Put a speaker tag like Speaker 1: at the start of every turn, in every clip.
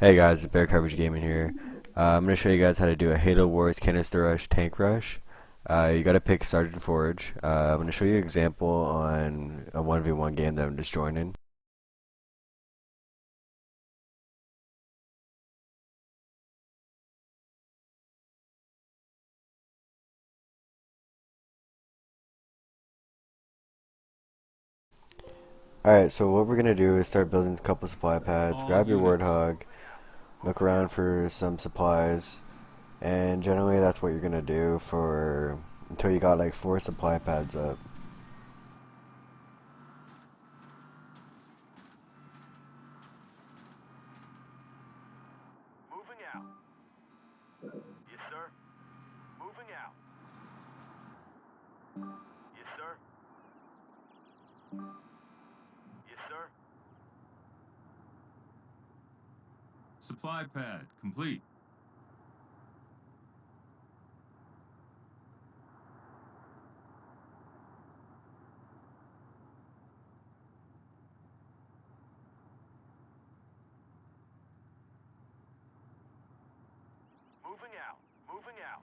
Speaker 1: Hey guys, it's Bear Coverage Gaming here. I'm going to show you guys how to do a Halo Wars Canistershell Tank rush. You got to pick Sergeant Forge. I'm going to show you an example on a 1v1 game that I'm just joining. Alright, so what we're going to do is start building a couple supply pads.
Speaker 2: All
Speaker 1: Grab your
Speaker 2: units.
Speaker 1: Warthog, look around for some supplies, and generally that's what you're going to do for until you got like 4 supply pads up.
Speaker 3: Moving out. Yes, sir. Moving out. Yes, sir. Yes, sir.
Speaker 2: Supply pad complete.
Speaker 3: Moving out. Moving out.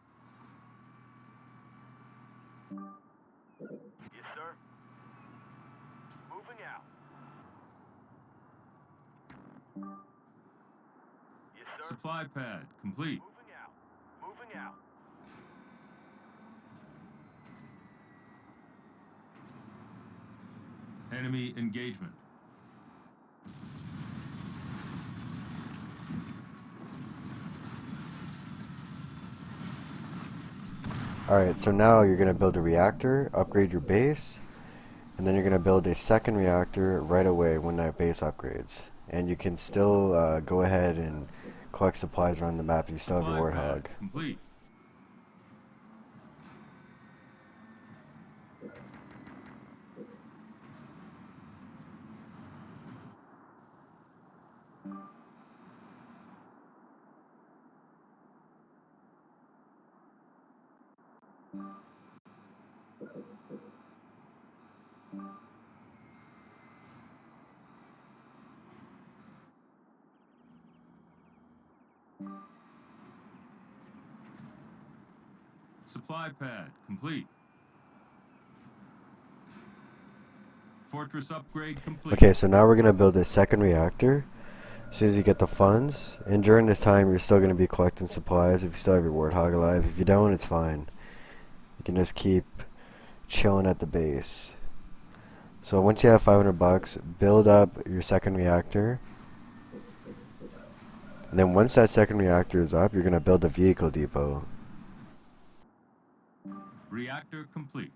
Speaker 3: Yes, sir. Moving out. Yes, sir.
Speaker 2: Supply pad complete.
Speaker 3: Moving out. Moving out.
Speaker 2: Enemy engagement.
Speaker 1: Alright, so now you're going to build a reactor, upgrade your base, and then you're going to build a second reactor right away when that base upgrades. And you can still go ahead and collect supplies around the map if you still have
Speaker 2: Supply
Speaker 1: your
Speaker 2: pad
Speaker 1: Warthog.
Speaker 2: complete. Supply pad complete. Fortress upgrade complete.
Speaker 1: Okay, so now we're going to build a second reactor as soon as you get the funds. And during this time, you're still going to be collecting supplies if you still have your Warthog alive. If you don't, it's fine. You can just keep chilling at the base. So once you have 500 bucks, build up your second reactor. And then once that second reactor is up, you're going to build a vehicle depot.
Speaker 2: Reactor complete.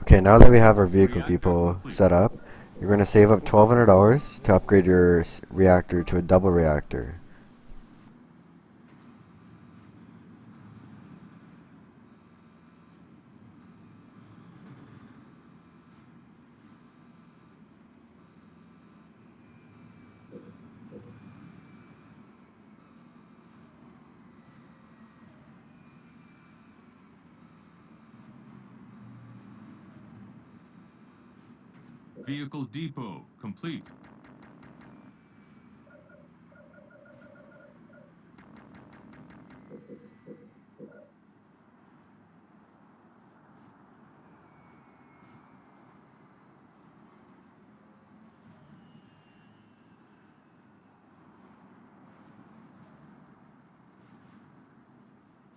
Speaker 1: Okay, now that we have our vehicle
Speaker 2: Reactor
Speaker 1: depot
Speaker 2: complete.
Speaker 1: set up, you're going to save up $1,200 to upgrade your reactor to a double reactor.
Speaker 2: Vehicle depot complete.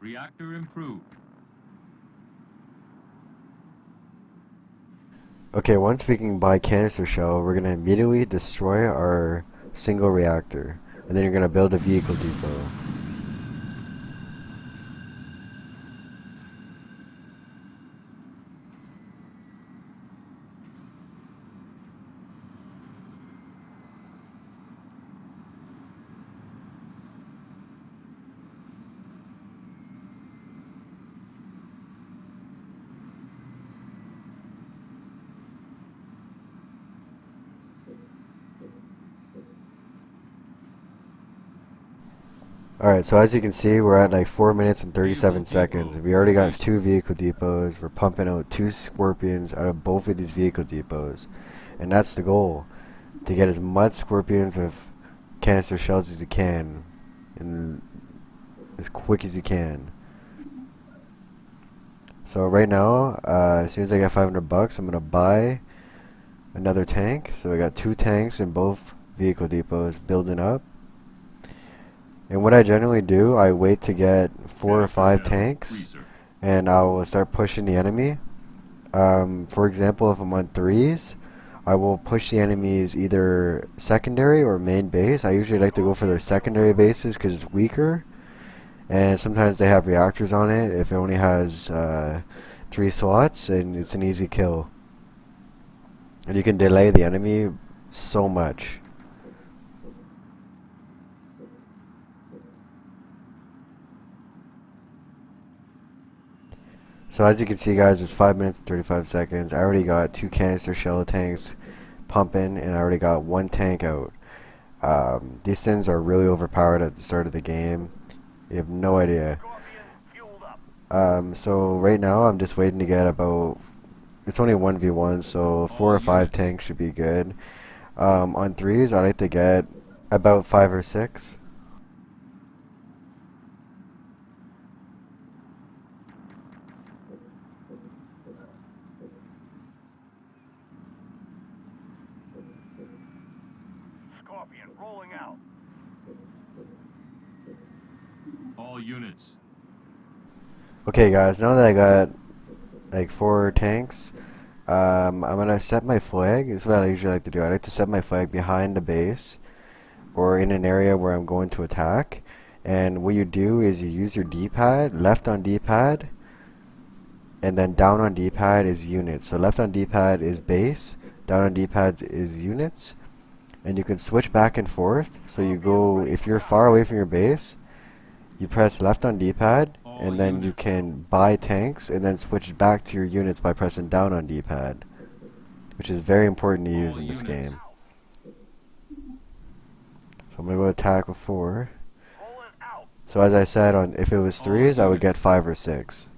Speaker 2: Reactor improved.
Speaker 1: Okay, once we can buy canister shell, we're going to immediately destroy our single reactor. And then you're going to build a vehicle depot. Alright, so as you can see, we're at like 4 minutes and 37
Speaker 2: Vehicle
Speaker 1: seconds.
Speaker 2: depot
Speaker 1: We already got
Speaker 2: complete.
Speaker 1: 2 vehicle depots. We're pumping out 2 scorpions out of both of these vehicle depots. And that's the goal, to get as much scorpions with canister shells as you can, and as quick as you can. So right now, as soon as I get 500 bucks, I'm gonna buy another tank. So I got 2 tanks in both vehicle depots building up. And what I generally do, I wait to get 4 or 5
Speaker 2: Canistershell
Speaker 1: tanks,
Speaker 2: research.
Speaker 1: and I will start pushing the enemy. For example, if I'm on 3s, I will push the enemies either secondary or main base. I usually like to go for their secondary bases because it's weaker, and sometimes they have reactors on it. If it only has 3 slots, and it's an easy kill. And you can delay the enemy so much. So as you can see, guys, it's 5 minutes and 35 seconds. I already got 2 Canistershell tanks pumping, and I already got 1 tank out. These things are really overpowered at the start of the game. You have no idea.
Speaker 3: Scorpion fueled up.
Speaker 1: So right now I'm just waiting to get about, it's only 1v1, so 4
Speaker 2: All
Speaker 1: or 5
Speaker 2: units.
Speaker 1: tanks should be good. On 3s, I like to get about 5 or 6.
Speaker 3: Scorpion rolling out.
Speaker 2: All units.
Speaker 1: Okay, guys, now that I got like 4 tanks, I'm gonna set my flag. This is what I usually like to do. I like to set my flag behind the base or in an area where I'm going to attack. And what you do is you use your D-pad, left on D-pad, and then down on D-pad is units. So left on D-pad is base, down on D-pad is units, and you can switch back and forth. So you go, if you're far away from your base, you press left on D-pad,
Speaker 2: All
Speaker 1: and then you
Speaker 2: units.
Speaker 1: can buy tanks, and then switch back to your units by pressing down on D-pad, which is very important to use
Speaker 2: All
Speaker 1: in this
Speaker 2: units.
Speaker 1: game. So I'm gonna go attack with 4.
Speaker 3: Rolling out.
Speaker 1: So as I said, on if it was
Speaker 2: All
Speaker 1: 3s, I would get
Speaker 2: units.
Speaker 1: 5 or 6.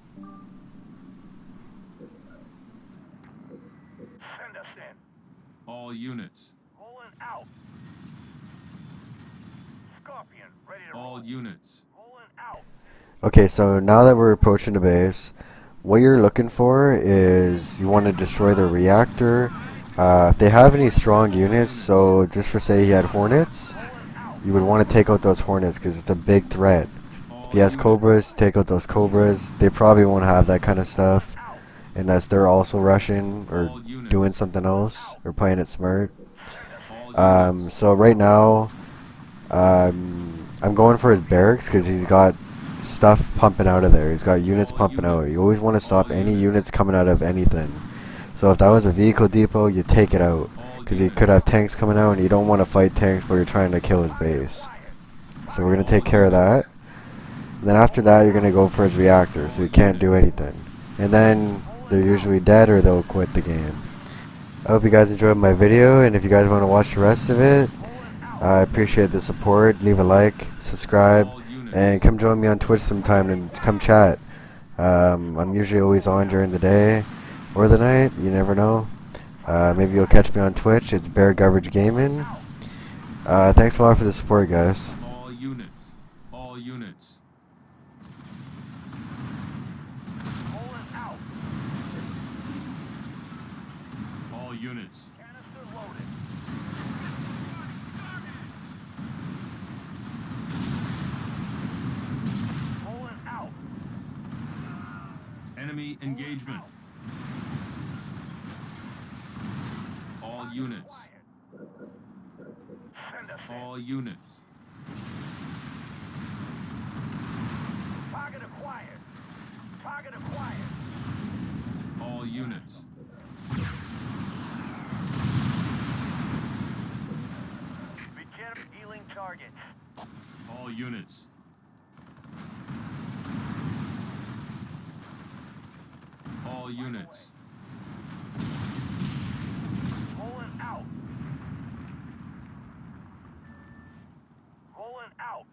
Speaker 3: Send us in.
Speaker 2: All units.
Speaker 3: Rolling out. Scorpion ready to roll.
Speaker 2: All units.
Speaker 3: Rolling out.
Speaker 1: Okay, so now that we're approaching the base, what you're looking for is you want to destroy the reactor. If they have any strong units, so just for say he had hornets, you would want to take out those hornets because it's a big threat. If
Speaker 2: All
Speaker 1: he has
Speaker 2: units.
Speaker 1: cobras, take out those cobras. They probably won't have that kind of stuff unless they're also rushing or
Speaker 2: All units.
Speaker 1: doing something else or playing it smart.
Speaker 2: All units.
Speaker 1: So right now, I'm going for his barracks because he's got stuff pumping out of there. He's got units
Speaker 2: All
Speaker 1: pumping out.
Speaker 2: units.
Speaker 1: You always want to stop
Speaker 2: All
Speaker 1: any
Speaker 2: units.
Speaker 1: units coming out of anything. So if that was a vehicle depot, you take it out
Speaker 2: All
Speaker 1: because he
Speaker 2: units.
Speaker 1: could have tanks coming out, and you don't want to fight tanks while you're trying to kill his base. So we're gonna take
Speaker 2: All
Speaker 1: care of that.
Speaker 2: units.
Speaker 1: And then after that, you're gonna go for his reactor, so he can't do anything. And then they're usually dead or they'll quit the game. I hope you guys enjoyed my video, and if you guys want to watch the rest of it, I appreciate the support. Leave a like, subscribe,
Speaker 2: All units.
Speaker 1: and come join me on Twitch sometime and come chat. I'm usually always on during the day or the night. You never know. Maybe you'll catch me on Twitch. It's Bear Coverage Gaming. Thanks a lot for the support, guys.
Speaker 2: All units. All units.
Speaker 3: Rolling out.
Speaker 2: All units.
Speaker 3: Canister loaded. Rolling out.
Speaker 2: Enemy engagement. All units.
Speaker 3: Send us in.
Speaker 2: All units.
Speaker 3: Target acquired. Target acquired.
Speaker 2: All units.
Speaker 3: Begin healing targets.
Speaker 2: All units. All units.
Speaker 3: Rolling out. Rolling out.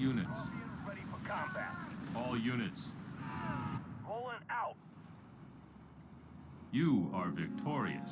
Speaker 2: units.
Speaker 3: Ready for combat.
Speaker 2: All units.
Speaker 3: Rolling out.
Speaker 2: You are victorious.